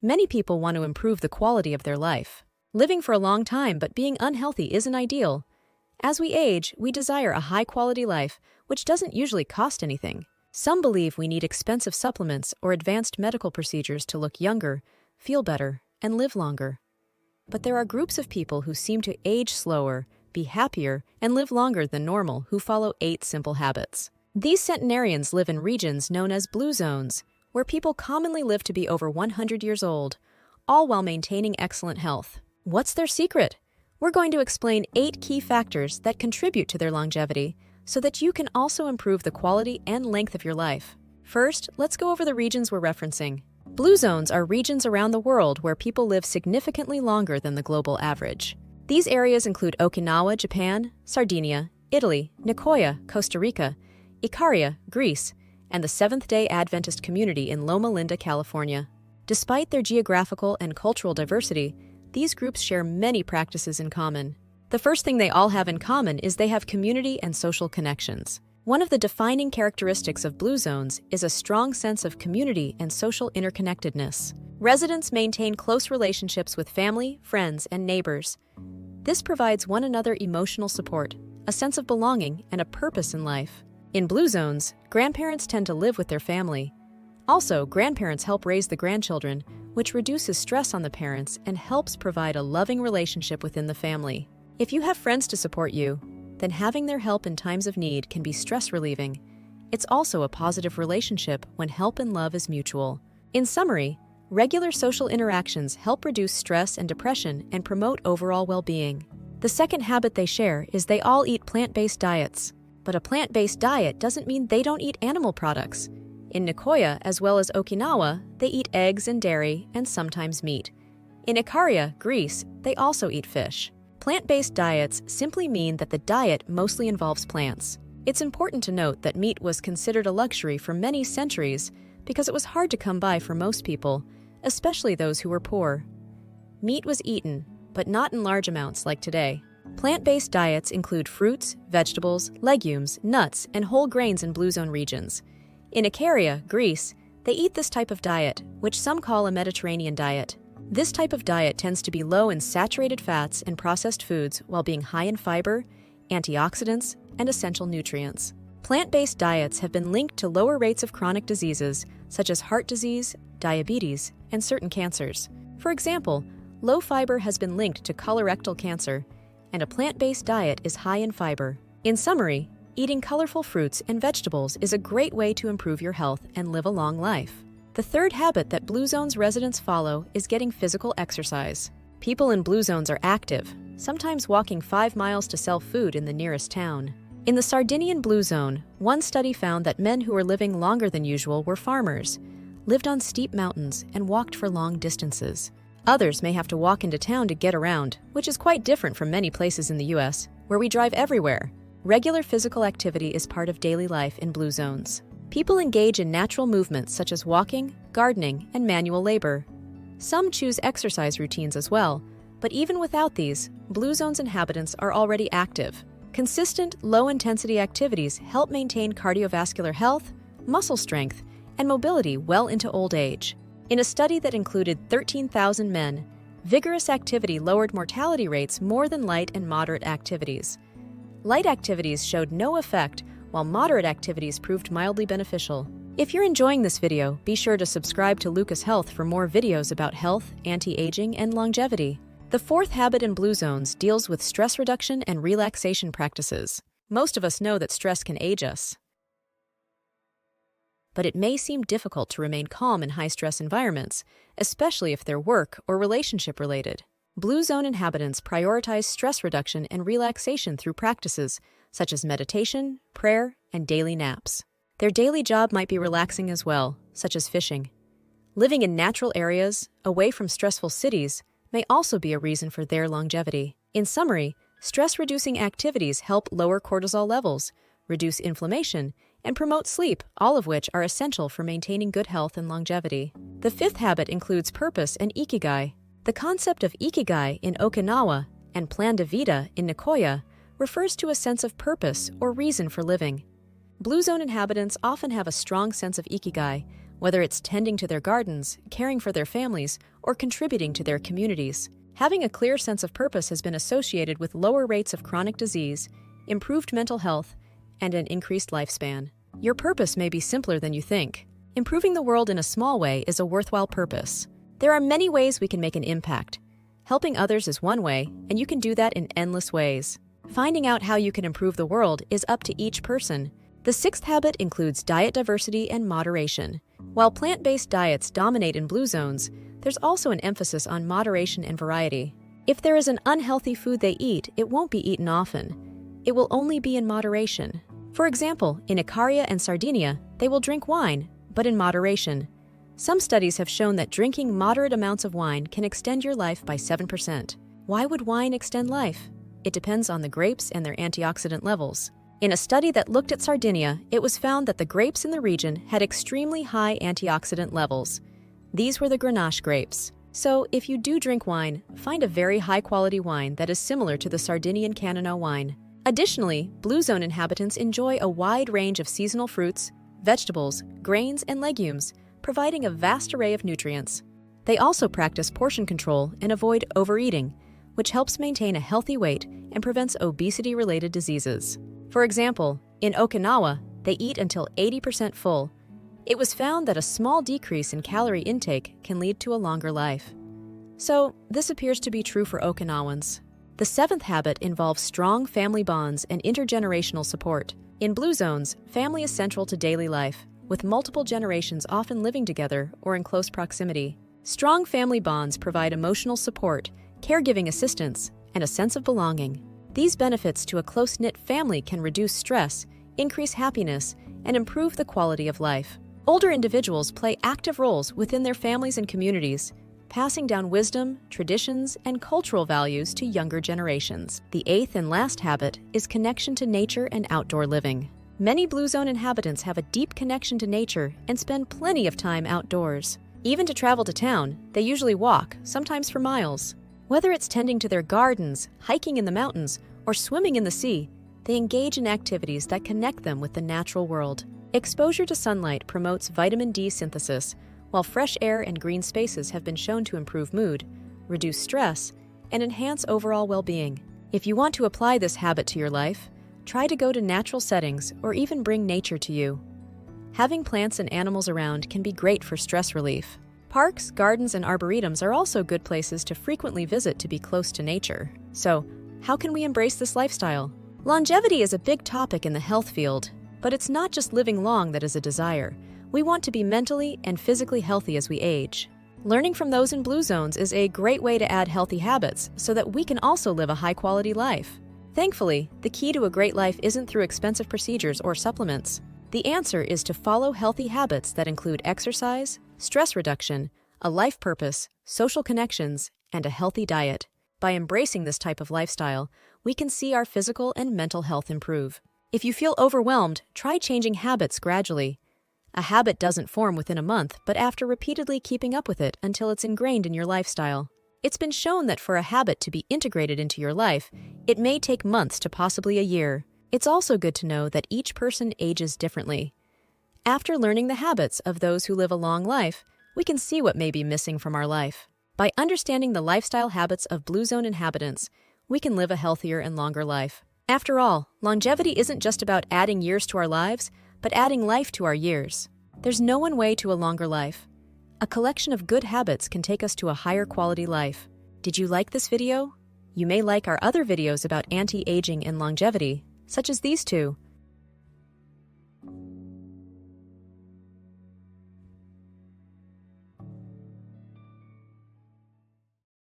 Many people want to improve the quality of their life. Living for a long time but being unhealthy isn't ideal. As we age, we desire a high-quality life, which doesn't usually cost anything. Some believe we need expensive supplements or advanced medical procedures to look younger, feel better, and live longer. But there are groups of people who seem to age slower, be happier, and live longer than normal who follow 8 simple habits. These centenarians live in regions known as blue zones, where people commonly live to be over 100 years old, all while maintaining excellent health. What's their secret? We're going to explain 8 key factors that contribute to their longevity so that you can also improve the quality and length of your life. First, let's go over the regions we're referencing. Blue zones are regions around the world where people live significantly longer than the global average. These areas include Okinawa, Japan, Sardinia, Italy, Nicoya, Costa Rica, Icaria, Greece, and the Seventh-day Adventist community in Loma Linda, California. Despite their geographical and cultural diversity, these groups share many practices in common. The first thing they all have in common is they have community and social connections. One of the defining characteristics of blue zones is a strong sense of community and social interconnectedness. Residents maintain close relationships with family, friends, and neighbors. This provides one another emotional support, a sense of belonging, and a purpose in life. In blue zones, grandparents tend to live with their family. Also, grandparents help raise the grandchildren, which reduces stress on the parents and helps provide a loving relationship within the family. If you have friends to support you, then having their help in times of need can be stress-relieving. It's also a positive relationship when help and love is mutual. In summary, regular social interactions help reduce stress and depression and promote overall well-being. The second habit they share is they all eat plant-based diets. But a plant-based diet doesn't mean they don't eat animal products. In Nicoya, as well as Okinawa, they eat eggs and dairy and sometimes meat. In Icaria, Greece, they also eat fish. Plant-based diets simply mean that the diet mostly involves plants. It's important to note that meat was considered a luxury for many centuries because it was hard to come by for most people, especially those who were poor. Meat was eaten, but not in large amounts like today. Plant-based diets include fruits, vegetables, legumes, nuts, and whole grains in blue zone regions. In Icaria, Greece, they eat this type of diet, which some call a Mediterranean diet. This type of diet tends to be low in saturated fats and processed foods while being high in fiber, antioxidants, and essential nutrients. Plant-based diets have been linked to lower rates of chronic diseases such as heart disease, diabetes, and certain cancers. For example, low fiber has been linked to colorectal cancer, and a plant-based diet is high in fiber. In summary, eating colorful fruits and vegetables is a great way to improve your health and live a long life. The third habit that Blue Zones residents follow is getting physical exercise. People in Blue Zones are active, sometimes walking 5 miles to sell food in the nearest town. In the Sardinian Blue Zone, one study found that men who were living longer than usual were farmers, lived on steep mountains, and walked for long distances. Others may have to walk into town to get around, which is quite different from many places in the US, where we drive everywhere. Regular physical activity is part of daily life in Blue Zones. People engage in natural movements such as walking, gardening, and manual labor. Some choose exercise routines as well, but even without these, Blue Zones inhabitants are already active. Consistent, low-intensity activities help maintain cardiovascular health, muscle strength, and mobility well into old age. In a study that included 13,000 men, vigorous activity lowered mortality rates more than light and moderate activities. Light activities showed no effect, while moderate activities proved mildly beneficial. If you're enjoying this video, be sure to subscribe to Lucas Health for more videos about health, anti-aging, and longevity. The fourth habit in Blue Zones deals with stress reduction and relaxation practices. Most of us know that stress can age us, but it may seem difficult to remain calm in high-stress environments, especially if they're work or relationship-related. Blue Zone inhabitants prioritize stress reduction and relaxation through practices such as meditation, prayer, and daily naps. Their daily job might be relaxing as well, such as fishing. Living in natural areas, away from stressful cities, may also be a reason for their longevity. In summary, stress-reducing activities help lower cortisol levels, reduce inflammation, and promote sleep, all of which are essential for maintaining good health and longevity. The fifth habit includes purpose and Ikigai. The concept of Ikigai in Okinawa and Plan de Vida in Nicoya refers to a sense of purpose or reason for living. Blue Zone inhabitants often have a strong sense of Ikigai, whether it's tending to their gardens, caring for their families, or contributing to their communities. Having a clear sense of purpose has been associated with lower rates of chronic disease, improved mental health, and an increased lifespan. Your purpose may be simpler than you think. Improving the world in a small way is a worthwhile purpose. There are many ways we can make an impact. Helping others is one way, and you can do that in endless ways. Finding out how you can improve the world is up to each person. The sixth habit includes diet diversity and moderation. While plant-based diets dominate in blue zones, there's also an emphasis on moderation and variety. If there is an unhealthy food they eat, it won't be eaten often. It will only be in moderation. For example, in Icaria and Sardinia, they will drink wine, but in moderation. Some studies have shown that drinking moderate amounts of wine can extend your life by 7%. Why would wine extend life? It depends on the grapes and their antioxidant levels. In a study that looked at Sardinia, it was found that the grapes in the region had extremely high antioxidant levels. These were the Grenache grapes. So, if you do drink wine, find a very high-quality wine that is similar to the Sardinian Canino wine. Additionally, Blue Zone inhabitants enjoy a wide range of seasonal fruits, vegetables, grains, and legumes, providing a vast array of nutrients. They also practice portion control and avoid overeating, which helps maintain a healthy weight and prevents obesity-related diseases. For example, in Okinawa, they eat until 80% full. It was found that a small decrease in calorie intake can lead to a longer life. So, this appears to be true for Okinawans. The seventh habit involves strong family bonds and intergenerational support. In blue zones, family is central to daily life, with multiple generations often living together or in close proximity. Strong family bonds provide emotional support, caregiving assistance, and a sense of belonging. These benefits to a close-knit family can reduce stress, increase happiness, and improve the quality of life. Older individuals play active roles within their families and communities, passing down wisdom, traditions, and cultural values to younger generations. The eighth and last habit is connection to nature and outdoor living. Many Blue Zone inhabitants have a deep connection to nature and spend plenty of time outdoors. Even to travel to town, they usually walk, sometimes for miles. Whether it's tending to their gardens, hiking in the mountains, or swimming in the sea, they engage in activities that connect them with the natural world. Exposure to sunlight promotes vitamin D synthesis, while fresh air and green spaces have been shown to improve mood, reduce stress, and enhance overall well-being. If you want to apply this habit to your life, try to go to natural settings or even bring nature to you. Having plants and animals around can be great for stress relief. Parks, gardens, and arboretums are also good places to frequently visit to be close to nature. So, how can we embrace this lifestyle? Longevity is a big topic in the health field, but it's not just living long that is a desire. We want to be mentally and physically healthy as we age. Learning from those in blue zones is a great way to add healthy habits so that we can also live a high-quality life. Thankfully, the key to a great life isn't through expensive procedures or supplements. The answer is to follow healthy habits that include exercise, stress reduction, a life purpose, social connections, and a healthy diet. By embracing this type of lifestyle, we can see our physical and mental health improve. If you feel overwhelmed, try changing habits gradually. A habit doesn't form within a month, but after repeatedly keeping up with it until it's ingrained in your lifestyle. It's been shown that for a habit to be integrated into your life, it may take months to possibly a year. It's also good to know that each person ages differently. After learning the habits of those who live a long life, we can see what may be missing from our life. By understanding the lifestyle habits of Blue Zone inhabitants, we can live a healthier and longer life. After all, longevity isn't just about adding years to our lives, but adding life to our years. There's no one way to a longer life. A collection of good habits can take us to a higher quality life. Did you like this video? You may like our other videos about anti-aging and longevity, such as these two.